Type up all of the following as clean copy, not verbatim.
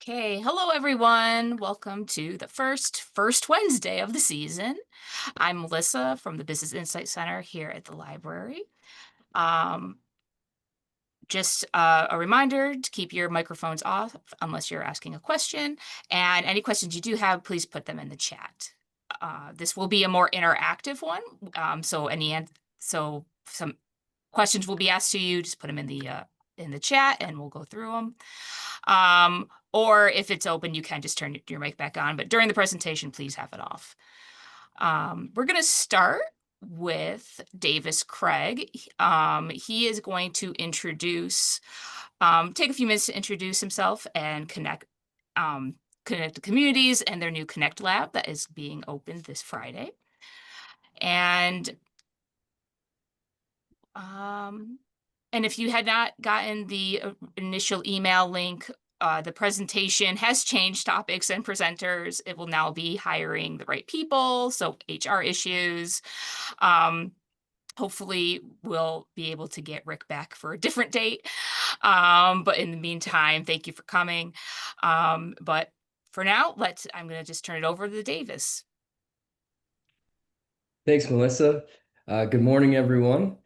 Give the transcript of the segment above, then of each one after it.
Okay, hello everyone. Welcome to the first Wednesday of the season. I'm Melissa from the Business Insight Center here at the library. Um, just a reminder to keep your microphones off unless you're asking a question, and any questions you do have, please put them in the chat. This will be a more interactive one, so some questions will be asked to you. Just put them in the chat, and we'll go through them. Or if it's open, you can just turn your mic back on. But during the presentation, please have it off. We're going to start with Davis Craig. He is going to take a few minutes to introduce himself and connect the communities and their new Connect Lab that is being opened this Friday. And if you had not gotten the initial email link, the presentation has changed topics and presenters. It will now be hiring the right people, so HR issues. Hopefully we'll be able to get Rick back for a different date. But in the meantime, thank you for coming. But for now, I'm going to just turn it over to Davis. Thanks, Melissa. Good morning, everyone.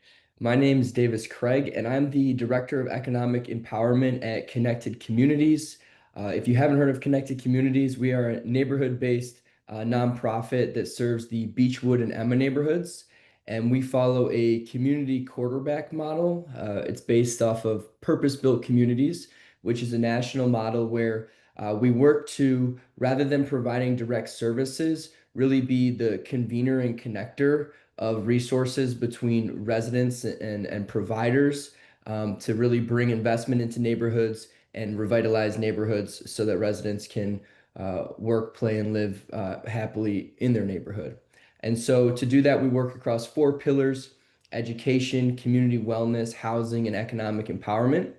My name is Davis Craig, and I'm the Director of Economic Empowerment at Connected Communities. If you haven't heard of Connected Communities, we are a neighborhood-based nonprofit that serves the Beechwood and Emma neighborhoods, and we follow a community quarterback model. It's based off of purpose-built communities, which is a national model where we work to, rather than providing direct services, really be the convener and connector of resources between residents and providers, to really bring investment into neighborhoods and revitalize neighborhoods so that residents can work, play, and live happily in their neighborhood. And so to do that, we work across four pillars: education, community wellness, housing, and economic empowerment.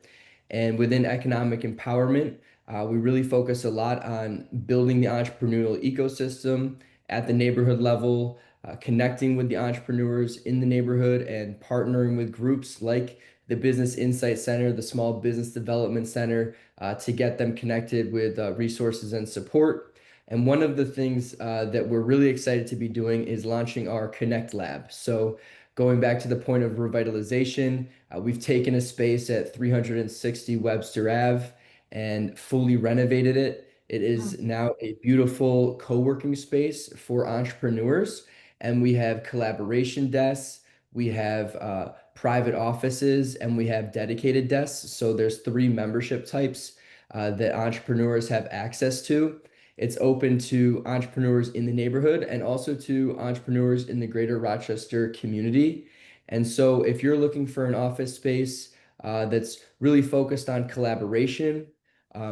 And within economic empowerment, we really focus a lot on building the entrepreneurial ecosystem at the neighborhood level, connecting with the entrepreneurs in the neighborhood, and partnering with groups like the Business Insight Center, the Small Business Development Center, to get them connected with resources and support. And one of the things that we're really excited to be doing is launching our Connect Lab. So going back to the point of revitalization, we've taken a space at 360 Webster Ave and fully renovated it. It is now a beautiful co-working space for entrepreneurs, and we have collaboration desks, we have private offices, and we have dedicated desks. So there's three membership types that entrepreneurs have access to. It's open to entrepreneurs in the neighborhood and also to entrepreneurs in the greater Rochester community. And so if you're looking for an office space that's really focused on collaboration,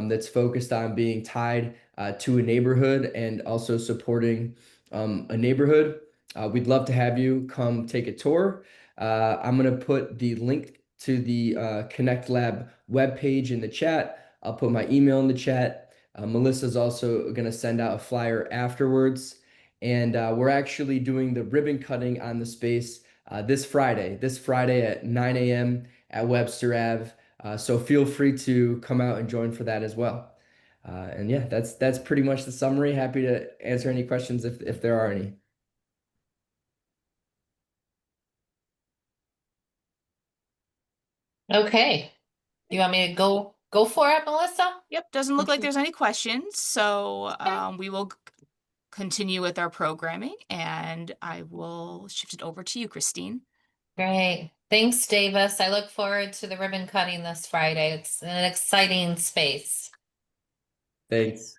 that's focused on being tied to a neighborhood and also supporting a neighborhood, we'd love to have you come take a tour. I'm going to put the link to the Connect Lab webpage in the chat. I'll put my email in the chat. Melissa's also going to send out a flyer afterwards. And we're actually doing the ribbon cutting on the space this Friday at 9 a.m. at Webster Ave. So feel free to come out and join for that as well. And yeah, that's pretty much the summary. Happy to answer any questions if there are any. Okay. You want me to go for it, Melissa? Yep, doesn't look like there's any questions. So we will continue with our programming, and I will shift it over to you, Christine. Great. Thanks, Davis. I look forward to the ribbon cutting this Friday. It's an exciting space. Thanks.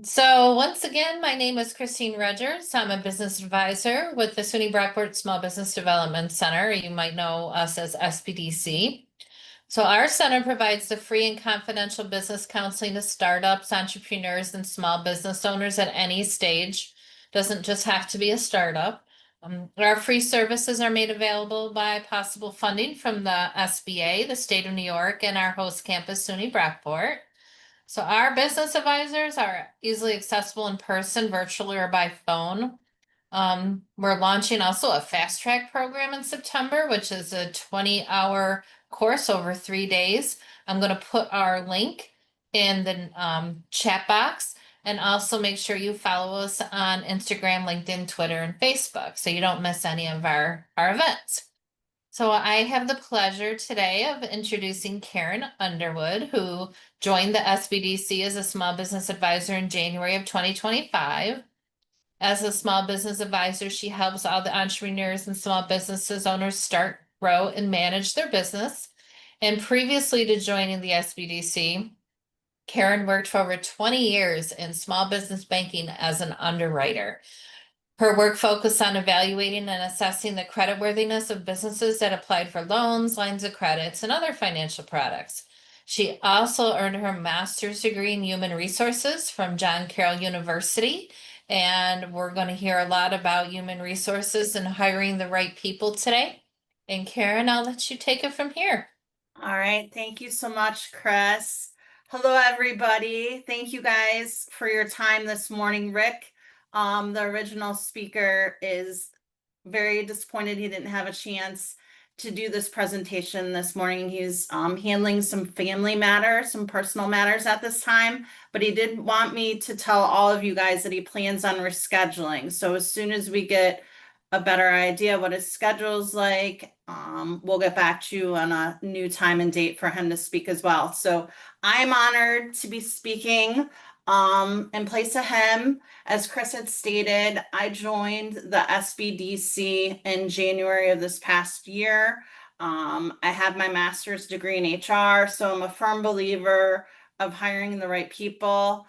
So once again, my name is Christine Rogers. I'm a business advisor with the SUNY Brockport Small Business Development Center. You might know us as SBDC. So our center provides the free and confidential business counseling to startups, entrepreneurs, and small business owners at any stage. Doesn't just have to be a startup. Our free services are made available by possible funding from the SBA, the state of New York, and our host campus, SUNY Brockport. So our business advisors are easily accessible in person, virtually, or by phone. We're launching also a fast track program in September, which is a 20-hour course over 3 days. I'm going to put our link in the chat box. And also make sure you follow us on Instagram, LinkedIn, Twitter, and Facebook so you don't miss any of our events. So I have the pleasure today of introducing Karen Underwood, who joined the SBDC as a small business advisor in January of 2025. As a small business advisor, she helps all the entrepreneurs and small businesses owners start, grow, and manage their business. And previously to joining the SBDC, Karen worked for over 20 years in small business banking as an underwriter. Her work focused on evaluating and assessing the creditworthiness of businesses that applied for loans, lines of credits, and other financial products. She also earned her master's degree in human resources from John Carroll University. And we're going to hear a lot about human resources and hiring the right people today. And Karen, I'll let you take it from here. All right. Thank you so much, Chris. Hello, everybody. Thank you guys for your time this morning. Rick, the original speaker, is very disappointed he didn't have a chance to do this presentation this morning. He's handling some family matters, some personal matters at this time, but he did want me to tell all of you guys that he plans on rescheduling. So as soon as we get a better idea what his schedule's like, we'll get back to you on a new time and date for him to speak as well. So I'm honored to be speaking in place of him. As Chris had stated, I joined the SBDC in January of this past year. I have my master's degree in HR, so I'm a firm believer of hiring the right people,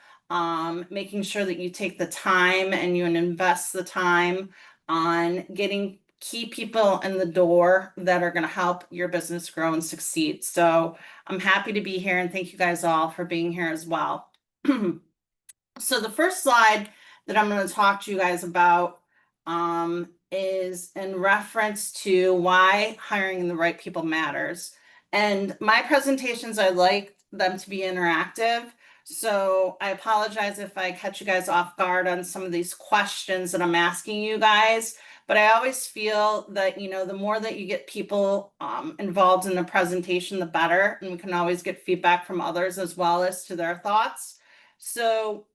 making sure that you take the time and you invest the time on getting key people in the door that are going to help your business grow and succeed. So I'm happy to be here, and thank you guys all for being here as well. So the first slide that I'm going to talk to you guys about is in reference to why hiring the right people matters. And my presentations, I like them to be interactive. So I apologize if I catch you guys off guard on some of these questions that I'm asking you guys. But I always feel that, you know, the more that you get people involved in the presentation, the better. And we can always get feedback from others as well as to their thoughts. So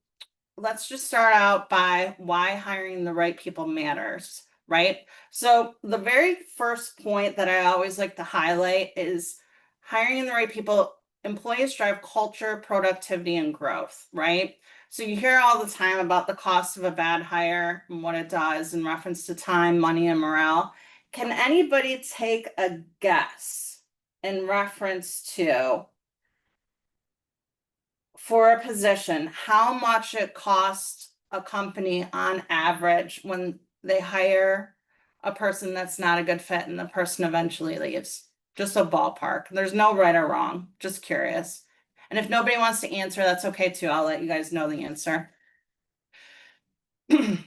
let's just start out by why hiring the right people matters, right? So the very first point that I always like to highlight is hiring the right people. Employees drive culture, productivity, and growth, right? So you hear all the time about the cost of a bad hire and what it does in reference to time, money, and morale. Can anybody take a guess in reference to, for a position, how much it costs a company on average when they hire a person that's not a good fit and the person eventually leaves? Just a ballpark. There's no right or wrong. Just curious. And if nobody wants to answer, that's okay too. I'll let you guys know the answer. Okay.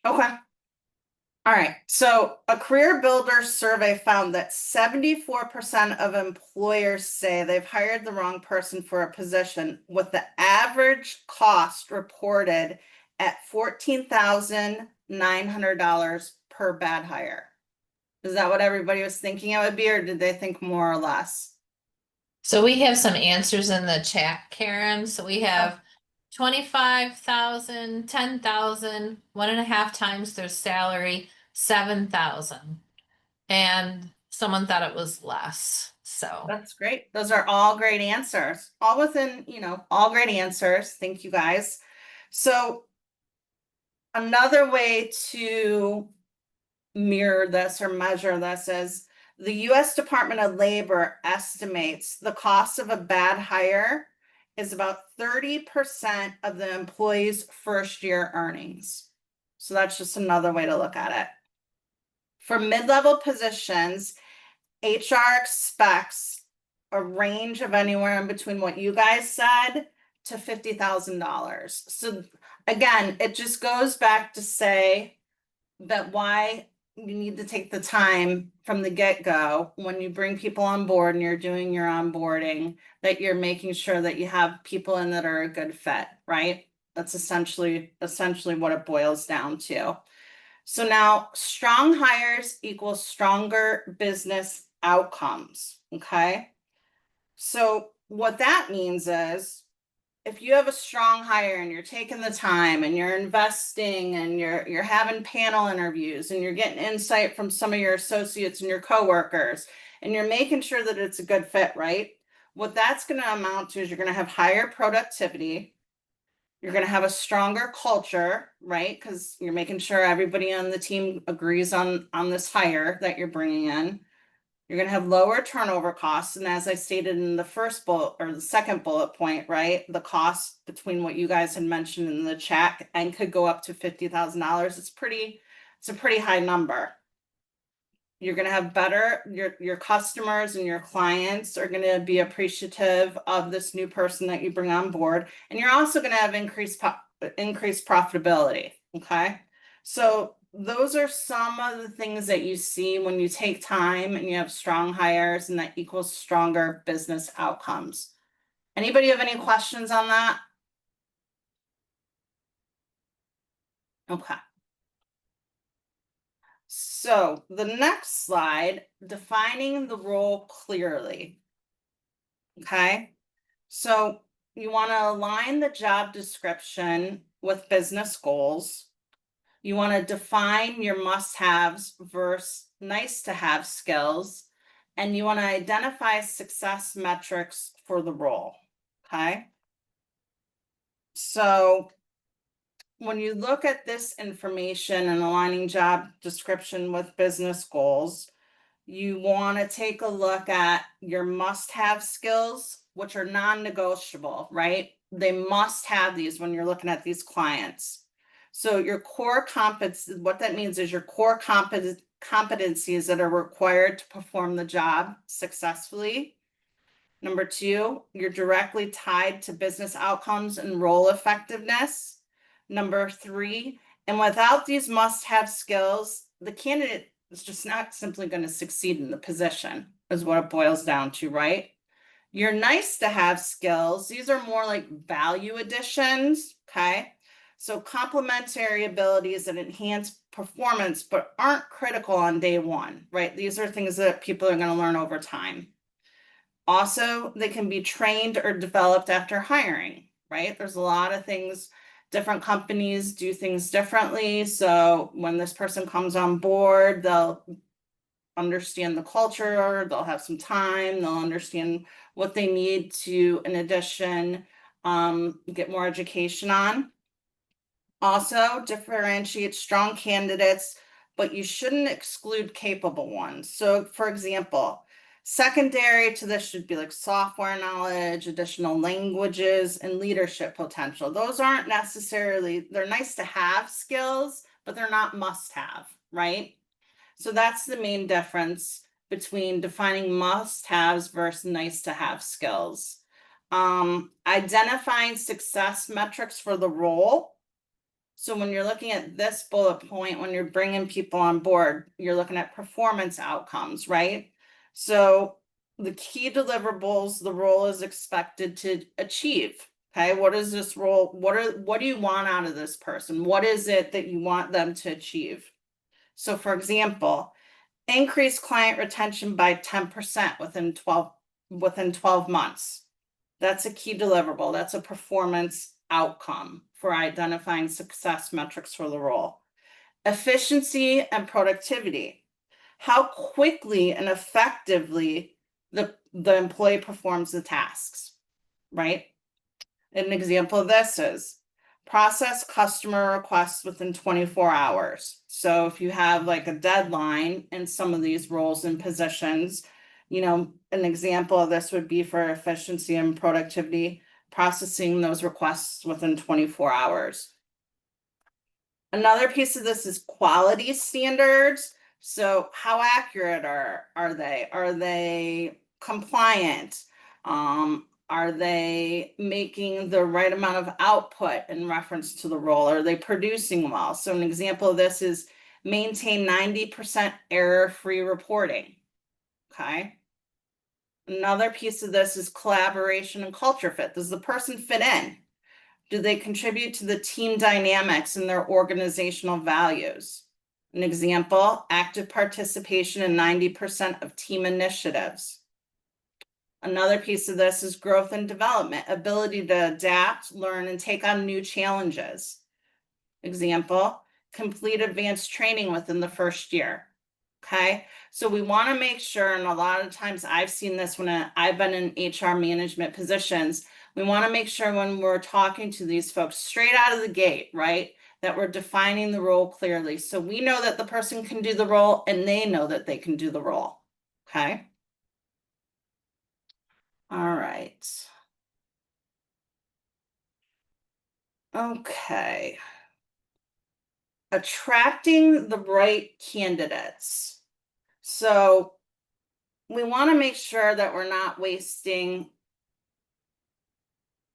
All right. So a career builder survey found that 74% of employers say they've hired the wrong person for a position, with the average cost reported at $14,900 per bad hire. Is that what everybody was thinking it would be, or did they think more or less? So we have some answers in the chat, Karen. So we have 25,000, 10,000, 1.5 times their salary, 7,000. And someone thought it was less. So That's great. Those are all great answers. All within, you know, all great answers. Thank you guys. So another way to mirror this or measure this is the US Department of Labor estimates the cost of a bad hire is about 30% of the employee's first year earnings. So that's just another way to look at it. For mid-level positions, HR expects a range of anywhere in between what you guys said to $50,000. So again, it just goes back to say that why you need to take the time from the get-go when you bring people on board and you're doing your onboarding, that you're making sure that you have people in that are a good fit, right? That's essentially what it boils down to. So now strong hires equals stronger business outcomes, okay? So what that means is if you have a strong hire and you're taking the time and you're investing and you're having panel interviews and you're getting insight from some of your associates and your coworkers and you're making sure that it's a good fit, right? What that's going to amount to is you're going to have higher productivity. You're going to have a stronger culture, right? Because you're making sure everybody on the team agrees on this hire that you're bringing in. You're going to have lower turnover costs. And as I stated in the first bullet or the second bullet point, right? The cost between what you guys had mentioned in the chat and could go up to $50,000. It's a pretty high number. You're going to have better, your customers and your clients are going to be appreciative of this new person that you bring on board. And you're also going to have increased profitability. Okay. So those are some of the things that you see when you take time and you have strong hires, and that equals stronger business outcomes. Anybody have any questions on that? Okay. So the next slide, defining the role clearly. Okay. So you want to align the job description with business goals. You want to define your must-haves versus nice-to-have skills, and you want to identify success metrics for the role, okay? So when you look at this information and aligning job description with business goals, you want to take a look at your must-have skills, which are non-negotiable, right? They must have these when you're looking at these clients. So your core competence, what that means is your core competencies that are required to perform the job successfully. Number 2, you're directly tied to business outcomes and role effectiveness. Number 3, and without these must-have skills, the candidate is just not simply going to succeed in the position, is what it boils down to, right? Your nice-to-have skills, these are more like value additions, okay? So complementary abilities that enhance performance but aren't critical on day one, right? These are things that people are going to learn over time. Also, they can be trained or developed after hiring, right? There's a lot of things, different companies do things differently. So when this person comes on board, they'll understand the culture, they'll have some time, they'll understand what they need to, in addition, get more education on. Also, differentiate strong candidates, but you shouldn't exclude capable ones. So, for example, secondary to this should be like software knowledge, additional languages, and leadership potential. Those aren't necessarily, they're nice to have skills, but they're not must have, right? So that's the main difference between defining must haves versus nice to have skills. Identifying success metrics for the role. So when you're looking at this bullet point, when you're bringing people on board, you're looking at performance outcomes, right? So the key deliverables the role is expected to achieve. Okay, what is this role? What do you want out of this person? What is it that you want them to achieve? So for example, increase client retention by 10% within 12 months. That's a key deliverable. That's a performance outcome for identifying success metrics for the role. Efficiency and productivity. How quickly and effectively the employee performs the tasks, right? An example of this is process customer requests within 24 hours. So if you have like a deadline in some of these roles and positions, you know, an example of this would be for efficiency and productivity, processing those requests within 24 hours. Another piece of this is quality standards. So how accurate are they? Are they compliant? Are they making the right amount of output in reference to the role? Are they producing well? So an example of this is maintain 90% error-free reporting. Okay. Another piece of this is collaboration and culture fit. Does the person fit in? Do they contribute to the team dynamics and their organizational values? An example, active participation in 90% of team initiatives. Another piece of this is growth and development, ability to adapt, learn, and take on new challenges. Example, complete advanced training within the first year. Okay, so we want to make sure, and a lot of times I've seen this when I've been in HR management positions, we want to make sure when we're talking to these folks straight out of the gate, right, that we're defining the role clearly. So we know that the person can do the role and they know that they can do the role. Okay. All right. Okay. Attracting the right candidates. So we want to make sure that we're not wasting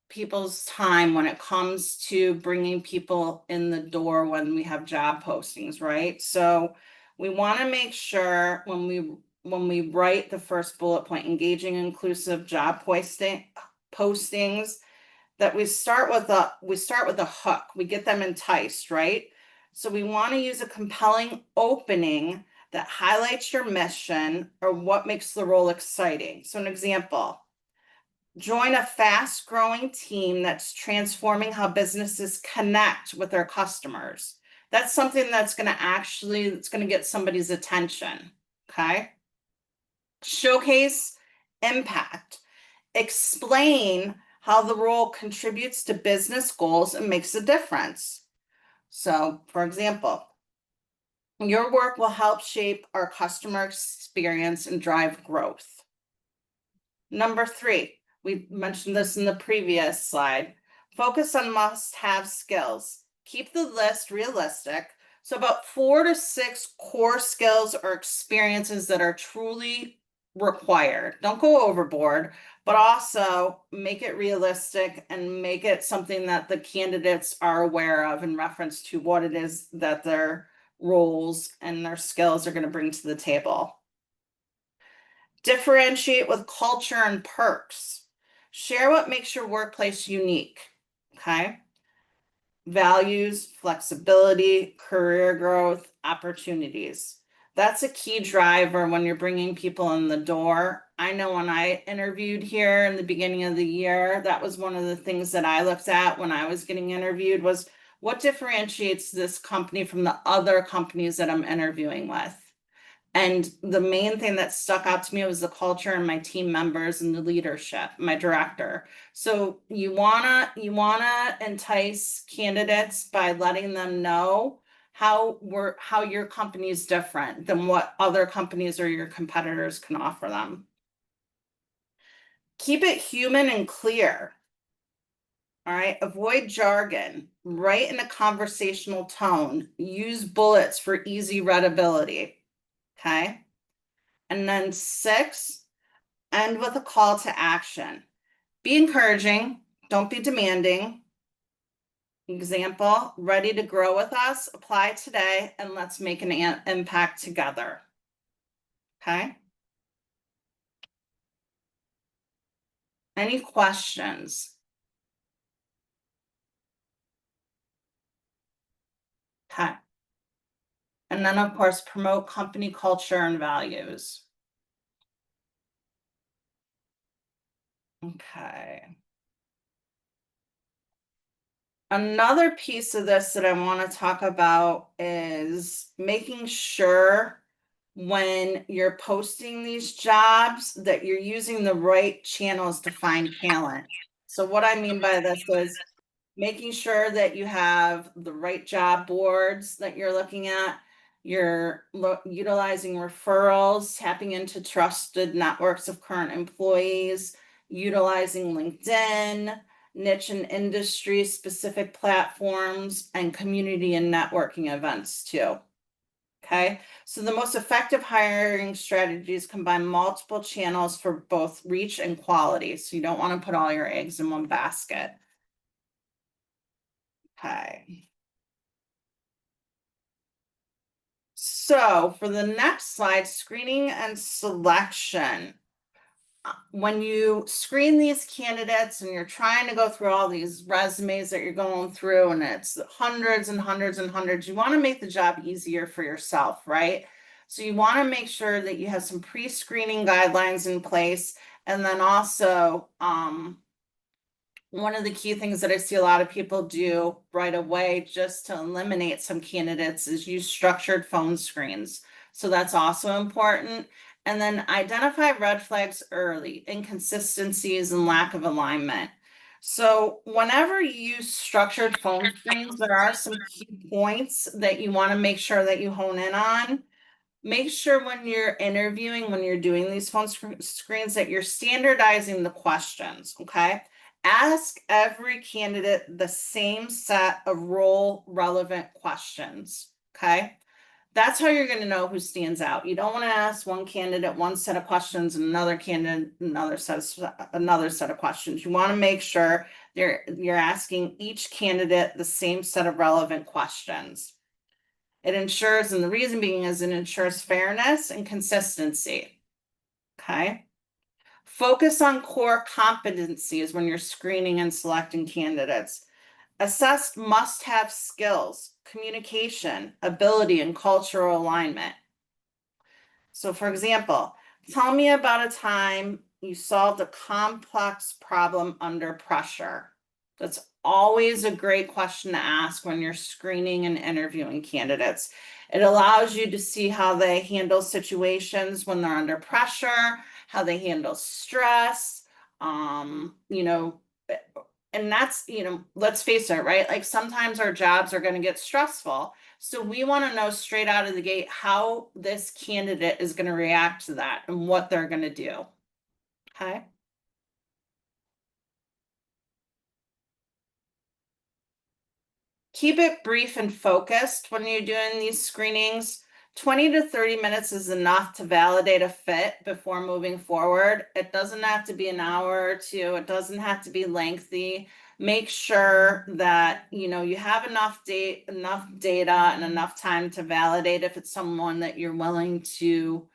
people's time when it comes to bringing people in the door when we have job postings, right? So we want to make sure when we write the first bullet point, engaging inclusive job postings, that we start with a hook. We get them enticed, right? So we want to use a compelling opening that highlights your mission or what makes the role exciting. So an example, join a fast-growing team that's transforming how businesses connect with their customers. That's something that's going to get somebody's attention. Okay. Showcase impact. Explain how the role contributes to business goals and makes a difference. So, for example, your work will help shape our customer experience and drive growth. Number 3, we mentioned this in the previous slide. Focus on must-have skills. Keep the list realistic. So about 4 to 6 core skills or experiences that are truly required. Don't go overboard, but also make it realistic and make it something that the candidates are aware of in reference to what it is that their roles and their skills are going to bring to the table. Differentiate with culture and perks. Share what makes your workplace unique. Okay. Values, flexibility, career growth, opportunities. That's a key driver when you're bringing people in the door. I know when I interviewed here in the beginning of the year, that was one of the things that I looked at when I was getting interviewed was what differentiates this company from the other companies that I'm interviewing with. And the main thing that stuck out to me was the culture and my team members and the leadership, my director. So you wanna entice candidates by letting them know how your company is different than what other companies or your competitors can offer them. Keep it human and clear. All right, avoid jargon, write in a conversational tone, use bullets for easy readability. Okay. And then 6, end with a call to action. Be encouraging, don't be demanding. Example, ready to grow with us, apply today, and let's make an impact together. Okay. Any questions? Okay. And then, of course, promote company culture and values. Okay. Another piece of this that I want to talk about is making sure when you're posting these jobs that you're using the right channels to find talent. So what I mean by this is making sure that you have the right job boards that you're looking at. You're utilizing referrals, tapping into trusted networks of current employees, utilizing LinkedIn, niche and industry specific platforms, and community and networking events too. Okay, so the most effective hiring strategies combine multiple channels for both reach and quality. So you don't want to put all your eggs in one basket. Okay. So for the next slide, screening and selection. when you screen these candidates and you're trying to go through all these resumes that you're going through, and it's hundreds and hundreds and hundreds, you want to make the job easier for yourself, right? So you want to make sure that you have some pre-screening guidelines in place. And then also, one of the key things that I see a lot of people do right away just to eliminate some candidates is use structured phone screens. So that's also important. And then identify red flags early, inconsistencies and lack of alignment. So whenever you use structured phone screens, there are some key points that you want to make sure that you hone in on. Make sure when you're interviewing, when you're doing these phone screens, that you're standardizing the questions, okay? Ask every candidate the same set of role relevant questions, okay? That's how you're going to know who stands out. You don't want to ask one candidate one set of questions and another candidate another set of questions. You want to make sure you're asking each candidate the same set of relevant questions. It ensures, and the reason being is it ensures fairness and consistency. Okay. Focus on core competencies when you're screening and selecting candidates. Assess must-have skills, communication, ability, and cultural alignment. So for example, tell me about a time you solved a complex problem under pressure. That's always a great question to ask when you're screening and interviewing candidates. It allows you to see how they handle situations when they're under pressure, how they handle stress, you know, and that's, you know, let's face it, right? Like sometimes our jobs are going to get stressful. So we want to know straight out of the gate how this candidate is going to react to that and what they're going to do. Okay. Keep it brief and focused when you're doing these screenings. 20 to 30 minutes is enough to validate a fit before moving forward. It doesn't have to be an hour or two. It doesn't have to be lengthy. Make sure that you have enough data and enough time to validate if it's someone that you're willing to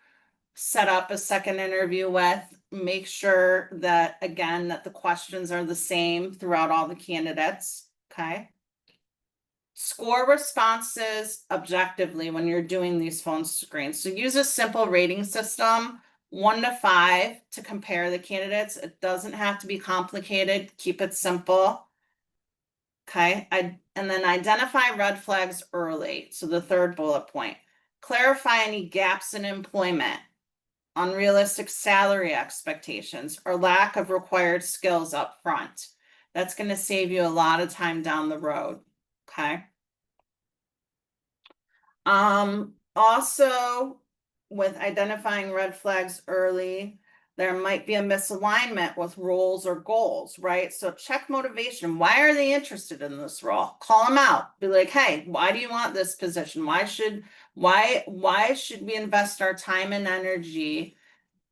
set up a second interview with. Make sure that, again, that the questions are the same throughout all the candidates. Okay. Score responses objectively when you're doing these phone screens. So use a simple rating system, 1 to 5, to compare the candidates. It doesn't have to be complicated. Keep it simple. Okay. And then identify red flags early. So the third bullet point, clarify any gaps in employment, unrealistic salary expectations, or lack of required skills up front. That's going to save you a lot of time down the road. Okay. Also, with identifying red flags early, there might be a misalignment with roles or goals, right? So check motivation. Why are they interested in this role? Call them out. Be like, hey, why do you want this position? Why should we invest our time and energy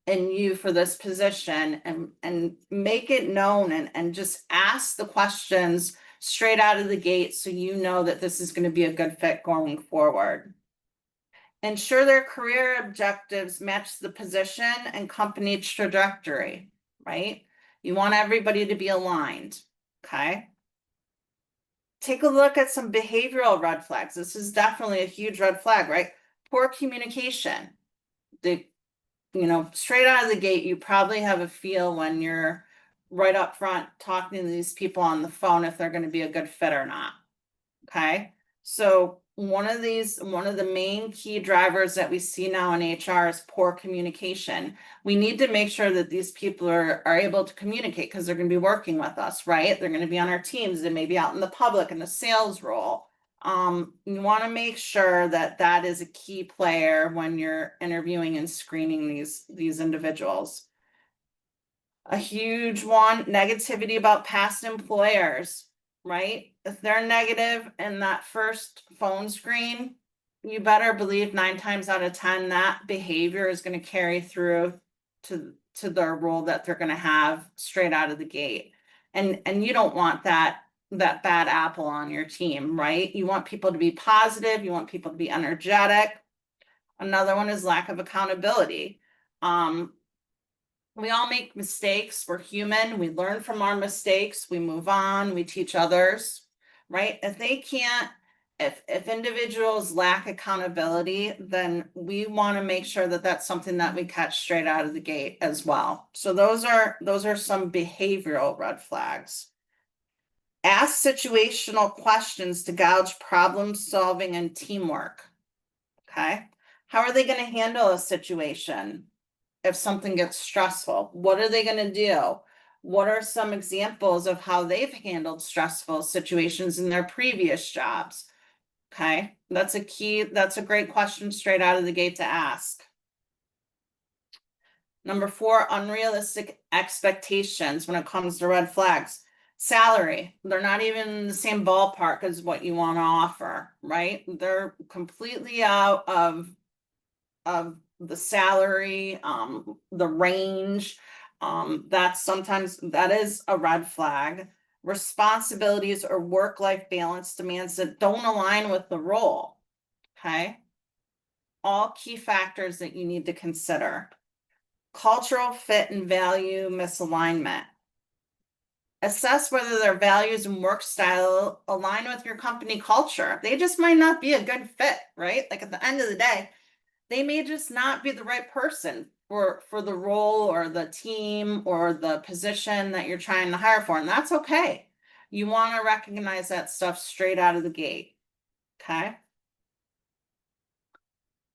in you for this position, and make it known and just ask the questions straight out of the gate so you know that this is going to be a good fit going forward. Ensure their career objectives match the position and company trajectory, right? You want everybody to be aligned, okay? Take a look at some behavioral red flags. This is definitely a huge red flag, right? Poor communication. Straight out of the gate, you probably have a feel when you're right up front talking to these people on the phone if they're going to be a good fit or not. Okay. So one of the main key drivers that we see now in HR is poor communication. We need to make sure that these people are able to communicate because they're going to be working with us, right? They're going to be on our teams. They may be out in the public in a sales role. You want to make sure that that is a key player when you're interviewing and screening these individuals. A huge one, negativity about past employers, right? If they're negative in that first phone screen, you better believe 9 times out of 10 that behavior is going to carry through to their role that they're going to have straight out of the gate. And you don't want that bad apple on your team, right? You want people to be positive. You want people to be energetic. Another one is lack of accountability. We all make mistakes. We're human. We learn from our mistakes. We move on. We teach others, right? If they can't, if individuals lack accountability, then we want to make sure that that's something that we catch straight out of the gate as well. So those are some behavioral red flags. Ask situational questions to gauge problem solving and teamwork. Okay. How are they going to handle a situation if something gets stressful? What are they going to do? What are some examples of how they've handled stressful situations in their previous jobs? Okay, that's a great question straight out of the gate to ask. Number 4, unrealistic expectations when it comes to red flags. Salary, they're not even in the same ballpark as what you want to offer, right? They're completely out of the salary, the range. That is a red flag. Responsibilities or work-life balance demands that don't align with the role. Okay. All key factors that you need to consider. Cultural fit and value misalignment. Assess whether their values and work style align with your company culture. They just might not be a good fit, right? Like at the end of the day, they may just not be the right person for the role or the team or the position that you're trying to hire for. And that's okay. You want to recognize that stuff straight out of the gate. Okay.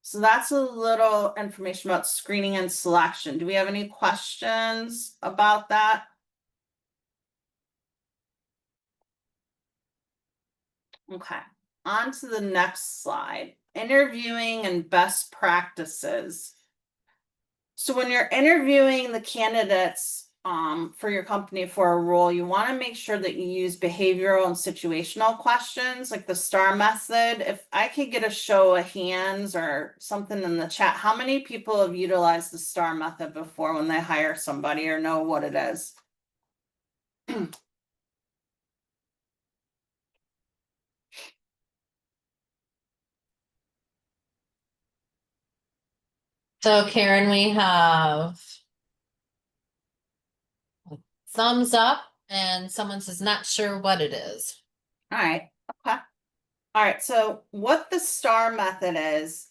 So that's a little information about screening and selection. Do we have any questions about that? Okay, on to the next slide. Interviewing and best practices. So when you're interviewing the candidates for your company for a role, you want to make sure that you use behavioral and situational questions like the STAR method. If I could get a show of hands or something in the chat, how many people have utilized the STAR method before when they hire somebody or know what it is? So Karen, we have a thumbs up and someone says not sure what it is. All right. Okay. All right. So what the STAR method is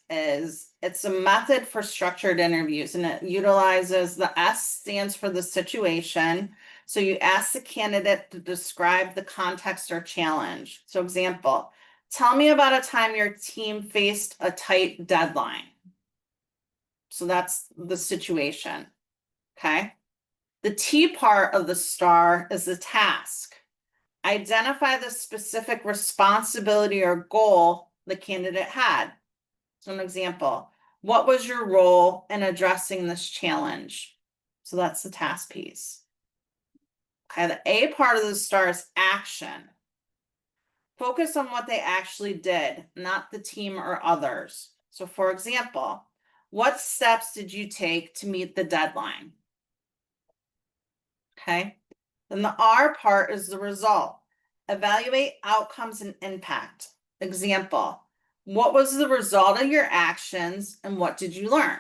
it's a method for structured interviews, and it utilizes the S stands for the situation. So you ask the candidate to describe the context or challenge. So example, tell me about a time your team faced a tight deadline. So that's the situation. Okay. The T part of the STAR is the task. Identify the specific responsibility or goal the candidate had. So an example, what was your role in addressing this challenge? So that's the task piece. Okay, the A part of the STAR is action. Focus on what they actually did, not the team or others. So for example, what steps did you take to meet the deadline? Okay. Then the R part is the result. Evaluate outcomes and impact. Example, what was the result of your actions and what did you learn?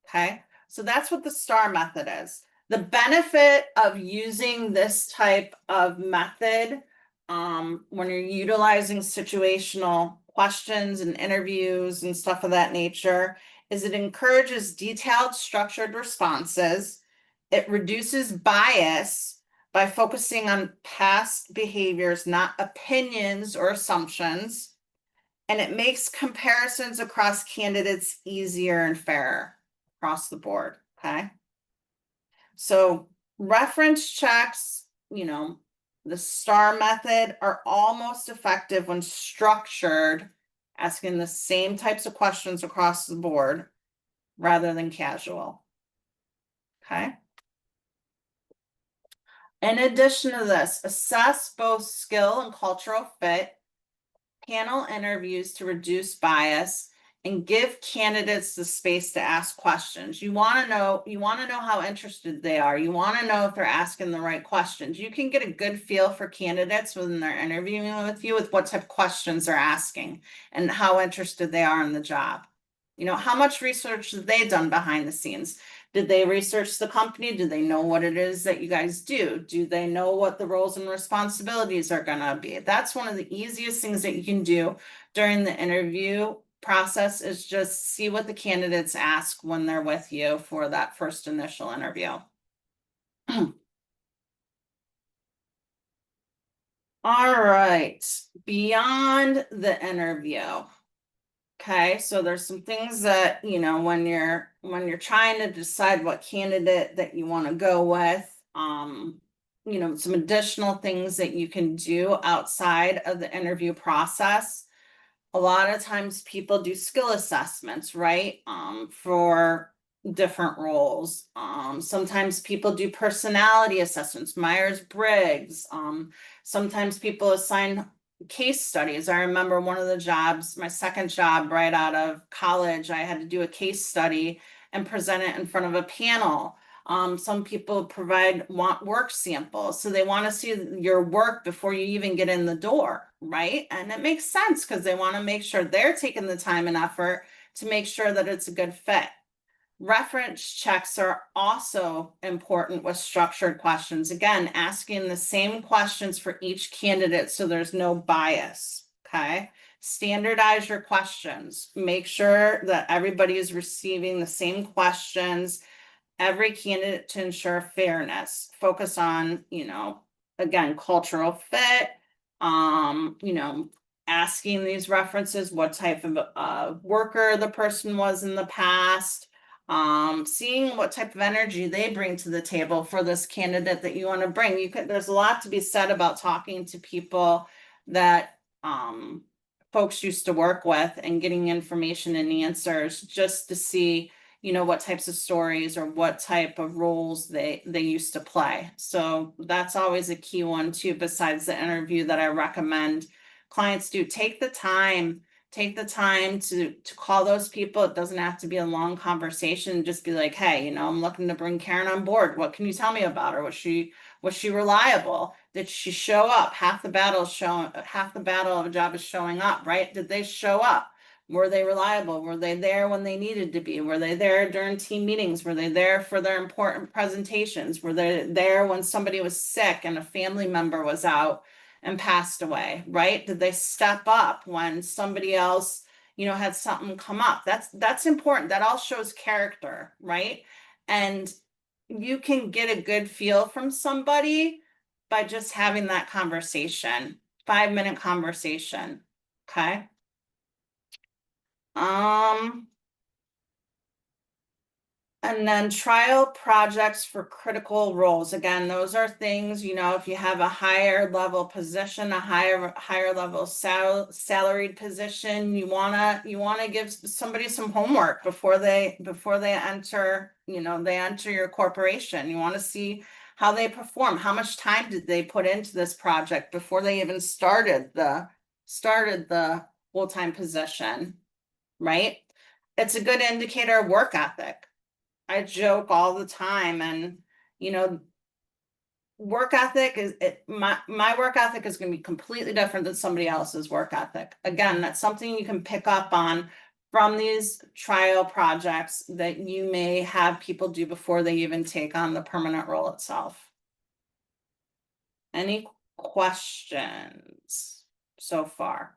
Okay, so that's what the STAR method is. The benefit of using this type of method when you're utilizing situational questions and interviews and stuff of that nature is it encourages detailed, structured responses. It reduces bias by focusing on past behaviors, not opinions or assumptions. And it makes comparisons across candidates easier and fairer across the board, okay? So reference checks, the STAR method are almost effective when structured, asking the same types of questions across the board rather than casual, okay? In addition to this, assess both skill and cultural fit, panel interviews to reduce bias, and give candidates the space to ask questions. You want to know how interested they are. You want to know if they're asking the right questions. You can get a good feel for candidates when they're interviewing with you with what type of questions they're asking and how interested they are in the job. You know, how much research have they done behind the scenes? Did they research the company? Do they know what it is that you guys do? Do they know what the roles and responsibilities are gonna be? That's one of the easiest things that you can do during the interview process, is just see what the candidates ask when they're with you for that first initial interview. All right, beyond the interview. Okay, so there's some things that, you know, when you're trying to decide what candidate that you want to go with, you know, some additional things that you can do outside of the interview process. A lot of times people do skill assessments, right? For different roles. Sometimes people do personality assessments, Myers-Briggs. Sometimes people assign case studies. I remember one of the jobs, my second job right out of college, I had to do a case study and present it in front of a panel. Some people want work samples, so they want to see your work before you even get in the door, right? And it makes sense because they want to make sure they're taking the time and effort to make sure that it's a good fit. Reference checks are also important with structured questions. Again, asking the same questions for each candidate so there's no bias, okay? Standardize your questions. Make sure that everybody is receiving the same questions, every candidate, to ensure fairness. Focus on, you know, again, cultural fit, you know, asking these references, what type of worker the person was in the past, seeing what type of energy they bring to the table for this candidate that you want to bring. There's a lot to be said about talking to people that folks used to work with and getting information and answers just to see, you know, what types of stories or what type of roles they used to play. So that's always a key one too, besides the interview, that I recommend clients do. Take the time to call those people. It doesn't have to be a long conversation. Just be like, hey, you know, I'm looking to bring Karen on board. What can you tell me about her? Was she reliable? Did she show up? Half the battle of a job is showing up, right? Did they show up? Were they reliable? Were they there when they needed to be? Were they there during team meetings? Were they there for their important presentations? Were they there when somebody was sick and a family member was out and passed away, right? Did they step up when somebody else, you know, had something come up? That's important. That all shows character, right? And you can get a good feel from somebody by just having that conversation, 5-minute conversation, okay? And then trial projects for critical roles. Again, those are things, you know, if you have a higher level position, a higher level salaried position, you wanna give somebody some homework before they enter, you know, they enter your corporation. You want to see how they perform. How much time did they put into this project before they even started the full-time position, right? It's a good indicator of work ethic. I joke all the time, and you know, work ethic my work ethic is going to be completely different than somebody else's work ethic. Again, that's something you can pick up on from these trial projects that you may have people do before they even take on the permanent role itself. Any questions so far?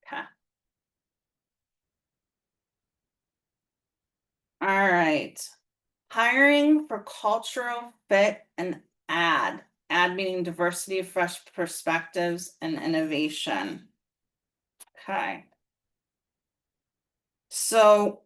Okay. All right. Hiring for cultural fit and add meaning diversity, fresh perspectives, and innovation. Okay. So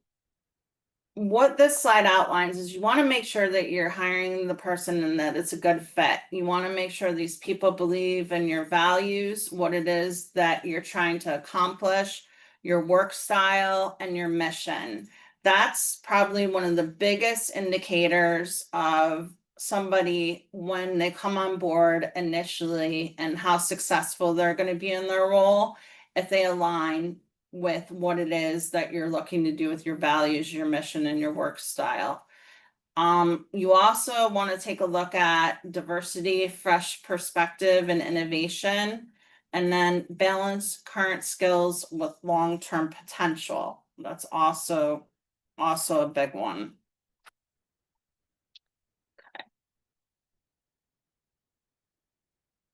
what this slide outlines is you want to make sure that you're hiring the person and that it's a good fit. You want to make sure these people believe in your values, what it is that you're trying to accomplish, your work style, and your mission. That's probably one of the biggest indicators of somebody when they come on board initially and how successful they're going to be in their role, if they align with what it is that you're looking to do with your values, your mission, and your work style. You also want to take a look at diversity, fresh perspective, and innovation, and then balance current skills with long-term potential. That's also a big one.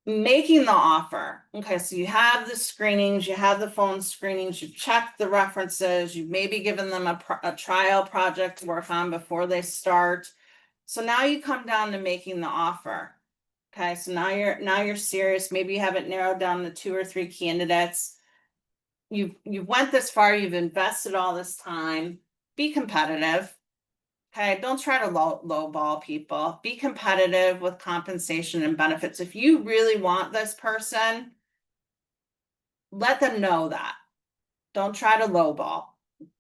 Making the offer. Okay, so you have the screenings, you have the phone screenings, you've checked the references, you've maybe given them a trial project to work on before they start. So now you come down to making the offer. Okay, so now you're serious. Maybe you haven't narrowed down the 2 or 3 candidates. You went this far, you've invested all this time. Be competitive. Okay, don't try to lowball people. Be competitive with compensation and benefits. If you really want this person, let them know that. Don't try to lowball.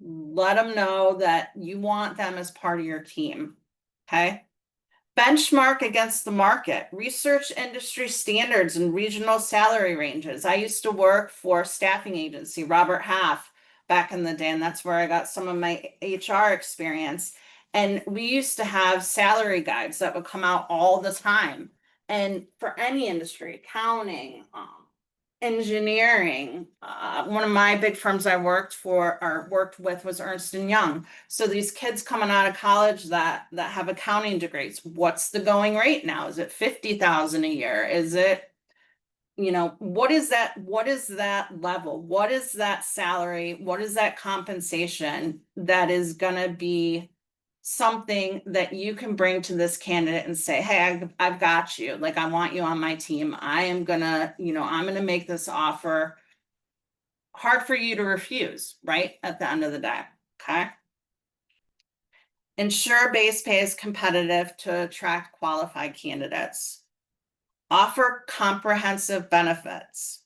Let them know that you want them as part of your team. Okay. Benchmark against the market. Research industry standards and regional salary ranges. I used to work for a staffing agency, Robert Half, back in the day, and that's where I got some of my HR experience. And we used to have salary guides that would come out all the time. And for any industry, accounting, engineering, one of my big firms I worked with was Ernst & Young. So these kids coming out of college that have accounting degrees, what's the going rate now? Is it 50,000 a year? Is it, what is that level? What is that salary? What is that compensation that is going to be something that you can bring to this candidate and say, hey, I've got you. Like, I want you on my team. I'm gonna make this offer hard for you to refuse, right? At the end of the day. Okay. Ensure base pay is competitive to attract qualified candidates. Offer comprehensive benefits.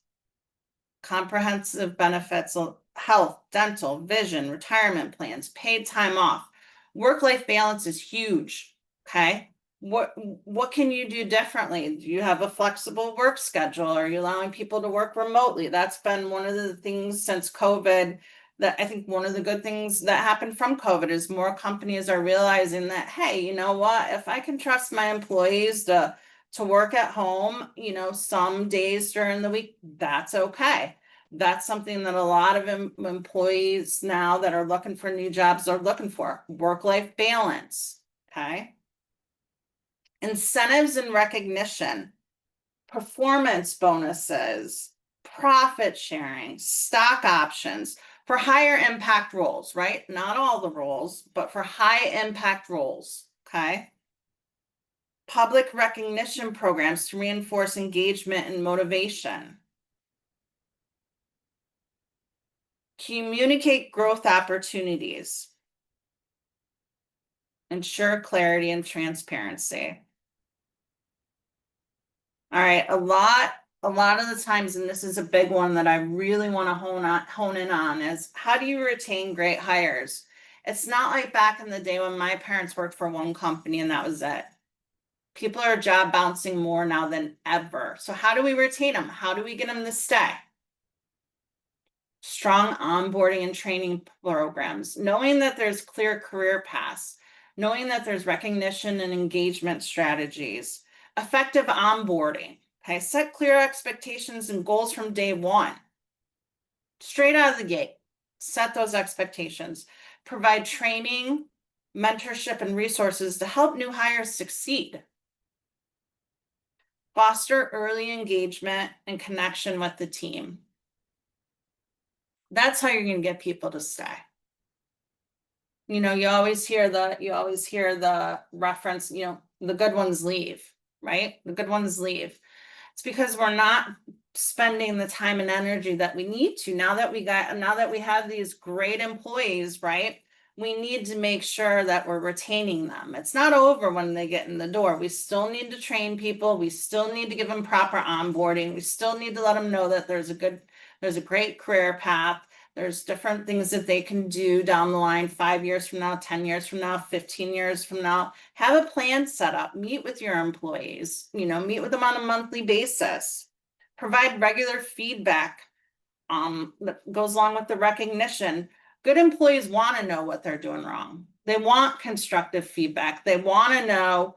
Comprehensive benefits, health, dental, vision, retirement plans, paid time off. Work-life balance is huge. Okay. What can you do differently? Do you have a flexible work schedule? Are you allowing people to work remotely? That's been one of the things since COVID that I think one of the good things that happened from COVID is more companies are realizing that, hey, you know what? If I can trust my employees to work at home, some days during the week, that's okay. That's something that a lot of employees now that are looking for new jobs are looking for. Work-life balance. Okay. Incentives and recognition, performance bonuses, profit sharing, stock options for higher impact roles, right? Not all the roles, but for high impact roles. Okay. Public recognition programs to reinforce engagement and motivation. Communicate growth opportunities. Ensure clarity and transparency. All right, a lot of the times, and this is a big one that I really want to hone in on, is how do you retain great hires? It's not like back in the day when my parents worked for one company and that was it. People are job bouncing more now than ever. So how do we retain them? How do we get them to stay? Strong onboarding and training programs, knowing that there's clear career paths, knowing that there's recognition and engagement strategies, effective onboarding. Okay, set clear expectations and goals from day one. Straight out of the gate, set those expectations. Provide training, mentorship, and resources to help new hires succeed. Foster early engagement and connection with the team. That's how you're going to get people to stay. You always hear the reference, the good ones leave, right? The good ones leave. It's because we're not spending the time and energy that we need to. Now that we have these great employees, right? We need to make sure that we're retaining them. It's not over when they get in the door. We still need to train people. We still need to give them proper onboarding. We still need to let them know that there's a great career path. There's different things that they can do down the line, 5 years from now, 10 years from now, 15 years from now. Have a plan set up, meet with your employees, meet with them on a monthly basis. Provide regular feedback that goes along with the recognition. Good employees want to know what they're doing wrong. They want constructive feedback. They want to know,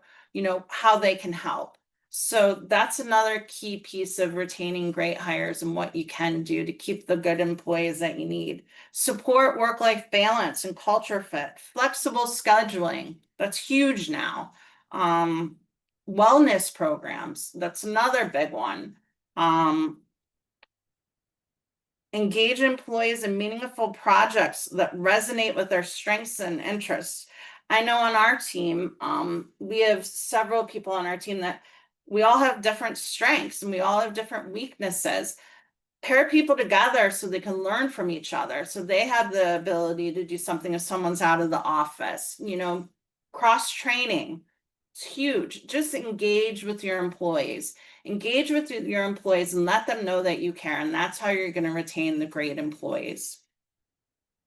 how they can help. So that's another key piece of retaining great hires and what you can do to keep the good employees that you need. Support work-life balance and culture fit, flexible scheduling. That's huge now. Wellness programs. That's another big one. Engage employees in meaningful projects that resonate with their strengths and interests. I know on our team, we have several people on our team that we all have different strengths and we all have different weaknesses. Pair people together so they can learn from each other. So they have the ability to do something if someone's out of the office, cross training. It's huge. Just engage with your employees. Engage with your employees and let them know that you care. And that's how you're going to retain the great employees.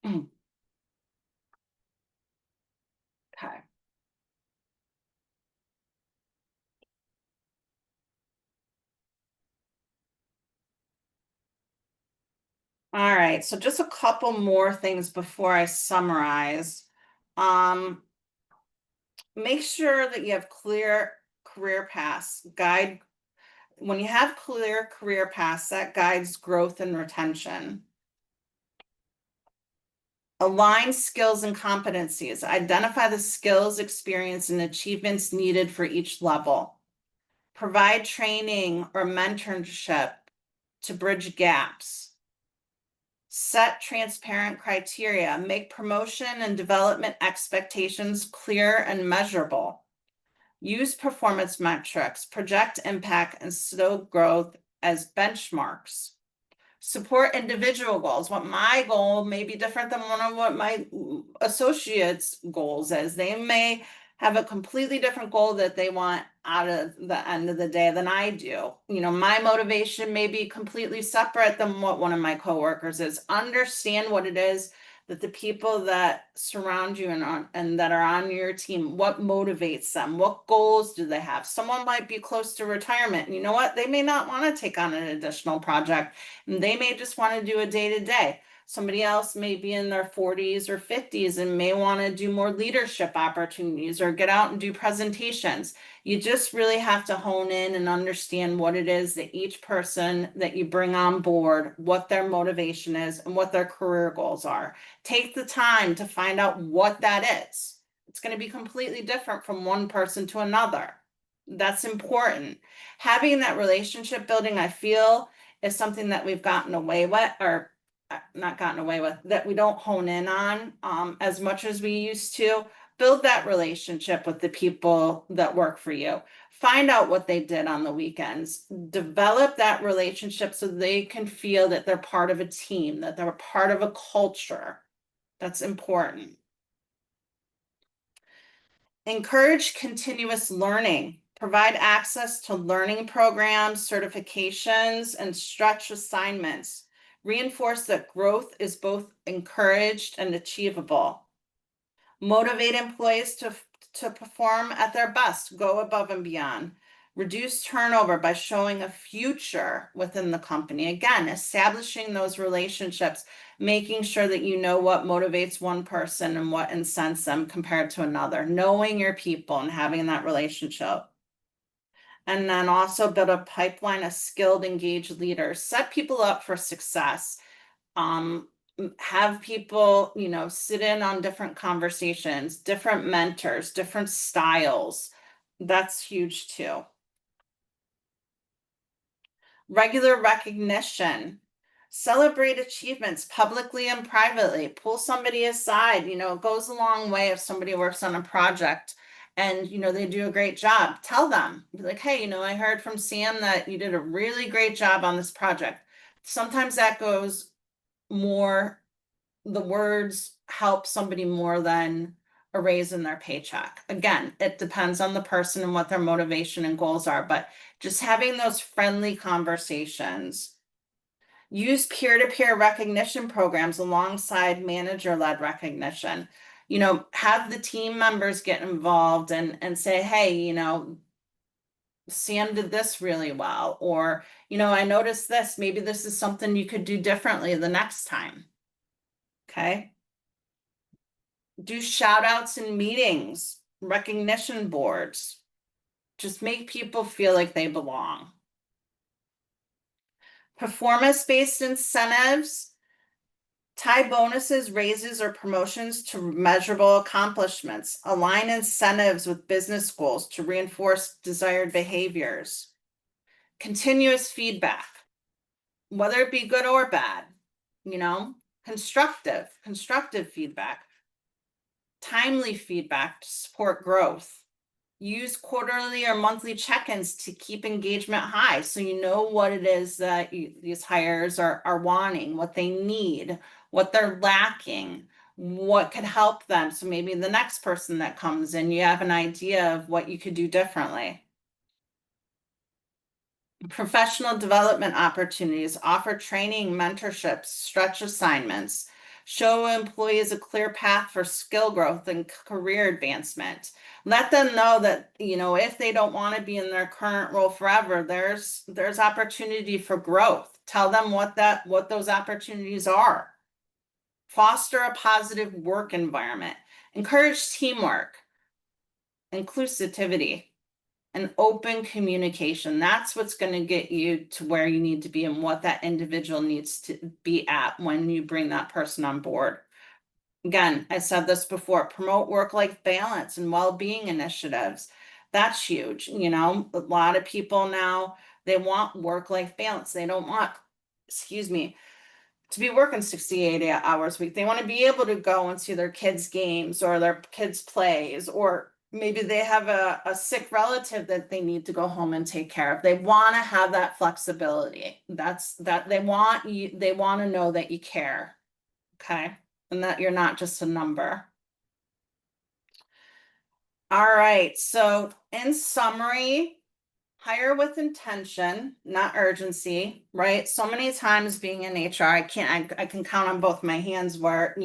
Okay. All right, so just a couple more things before I summarize. Make sure that you have clear career paths. When you have clear career paths, that guides growth and retention. Align skills and competencies. Identify the skills, experience, and achievements needed for each level. Provide training or mentorship to bridge gaps. Set transparent criteria. Make promotion and development expectations clear and measurable. Use performance metrics, project impact, and slow growth as benchmarks. Support individual goals. What my goal may be different than one of what my associates' goals is. They may have a completely different goal that they want out of the end of the day than I do. My motivation may be completely separate than what one of my coworkers is. Understand what it is that the people that surround you and that are on your team, what motivates them? What goals do they have? Someone might be close to retirement. And you know what? They may not want to take on an additional project. And they may just want to do a day-to-day. Somebody else may be in their 40s or 50s and may want to do more leadership opportunities or get out and do presentations. You just really have to hone in and understand what it is that each person that you bring on board, what their motivation is and what their career goals are. Take the time to find out what that is. It's going to be completely different from one person to another. That's important. Having that relationship building, I feel, is something that we've gotten away with, or not gotten away with, that we don't hone in on as much as we used to. Build that relationship with the people that work for you. Find out what they did on the weekends. Develop that relationship so they can feel that they're part of a team, that they're part of a culture. That's important. Encourage continuous learning. Provide access to learning programs, certifications, and stretch assignments. Reinforce that growth is both encouraged and achievable. Motivate employees to perform at their best, go above and beyond. Reduce turnover by showing a future within the company. Again, establishing those relationships, making sure that you know what motivates one person and what incents them compared to another. Knowing your people and having that relationship. And then also build a pipeline of skilled, engaged leaders. Set people up for success. Have people, sit in on different conversations, different mentors, different styles. That's huge too. Regular recognition. Celebrate achievements publicly and privately. Pull somebody aside. It goes a long way if somebody works on a project and they do a great job. Tell them, be like, hey, I heard from Sam that you did a really great job on this project. Sometimes that goes more, the words help somebody more than a raise in their paycheck. Again, it depends on the person and what their motivation and goals are, but just having those friendly conversations. Use peer-to-peer recognition programs alongside manager-led recognition. Have the team members get involved and say, hey, Sam did this really well, or, I noticed this, maybe this is something you could do differently the next time. Okay. Do shout outs in meetings, recognition boards. Just make people feel like they belong. Performance-based incentives. Tie bonuses, raises, or promotions to measurable accomplishments. Align incentives with business goals to reinforce desired behaviors. Continuous feedback, whether it be good or bad, constructive feedback. Timely feedback to support growth. Use quarterly or monthly check-ins to keep engagement high, so you know what it is that these hires are wanting, what they need, what they're lacking, what could help them. So maybe the next person that comes in, you have an idea of what you could do differently. Professional development opportunities. Offer training, mentorships, stretch assignments. Show employees a clear path for skill growth and career advancement. Let them know that, if they don't want to be in their current role forever, there's opportunity for growth. Tell them what those opportunities are. Foster a positive work environment. Encourage teamwork, inclusivity, and open communication. That's what's going to get you to where you need to be and what that individual needs to be at when you bring that person on board. Again, I said this before, promote work-life balance and well-being initiatives. That's huge. A lot of people now, they want work-life balance. They don't want, to be working 68 hours a week. They want to be able to go and see their kids' games or their kids' plays, or maybe they have a sick relative that they need to go home and take care of. They want to have that flexibility. They want to know that you care. Okay. And that you're not just a number. All right. So in summary, hire with intention, not urgency, right? So many times being in HR, I can count on both my hands where,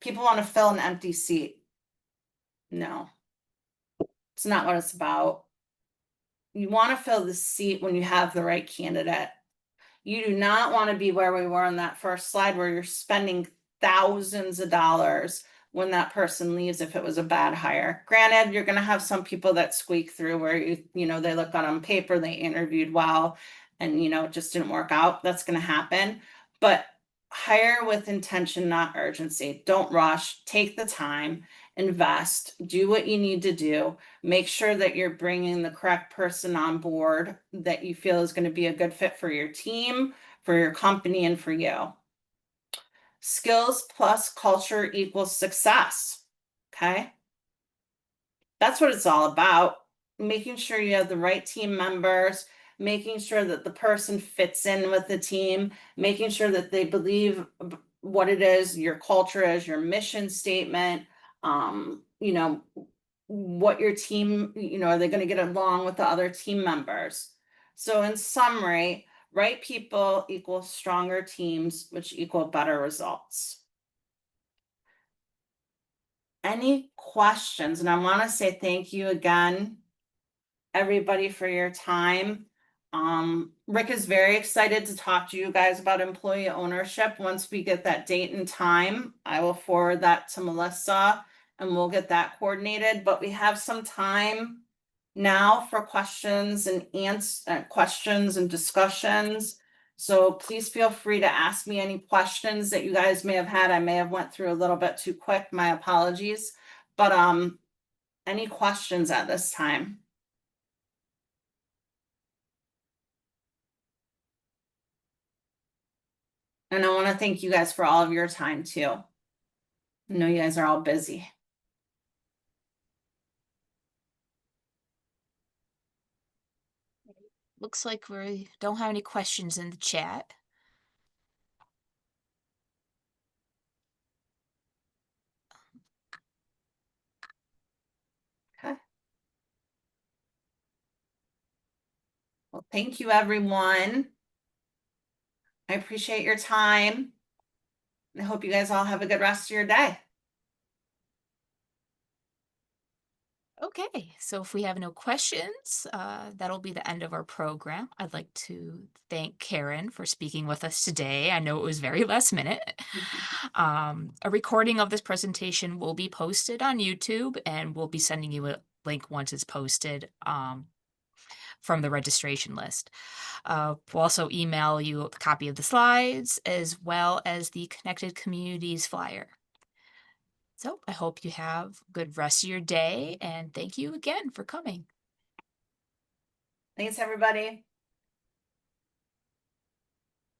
people want to fill an empty seat. No, it's not what it's about. You want to fill the seat when you have the right candidate. You do not want to be where we were on that first slide where you're spending thousands of dollars when that person leaves if it was a bad hire. Granted, you're going to have some people that squeak through where they look on paper, they interviewed well, and it just didn't work out. That's going to happen. But hire with intention, not urgency. Don't rush. Take the time. Invest. Do what you need to do. Make sure that you're bringing the correct person on board that you feel is going to be a good fit for your team, for your company, and for you. Skills plus culture equals success. Okay. That's what it's all about. Making sure you have the right team members, making sure that the person fits in with the team, making sure that they believe what it is, your culture is, your mission statement, what your team, are they going to get along with the other team members? So in summary, right people equals stronger teams, which equal better results. Any questions? And I want to say thank you again, everybody, for your time. Rick is very excited to talk to you guys about employee ownership. Once we get that date and time, I will forward that to Melissa and we'll get that coordinated. But we have some time now for questions and questions and discussions. So please feel free to ask me any questions that you guys may have had. I may have went through a little bit too quick. My apologies. But any questions at this time? And I want to thank you guys for all of your time too. I know you guys are all busy. Looks like we don't have any questions in the chat. Okay. Well, thank you, everyone. I appreciate your time. I hope you guys all have a good rest of your day. Okay, so if we have no questions, that'll be the end of our program. I'd like to thank Karen for speaking with us today. I know it was very last minute. A recording of this presentation will be posted on YouTube, and we'll be sending you a link once it's posted from the registration list. We'll also email you a copy of the slides as well as the Connected Communities flyer. So I hope you have a good rest of your day, and thank you again for coming. Thanks, everybody.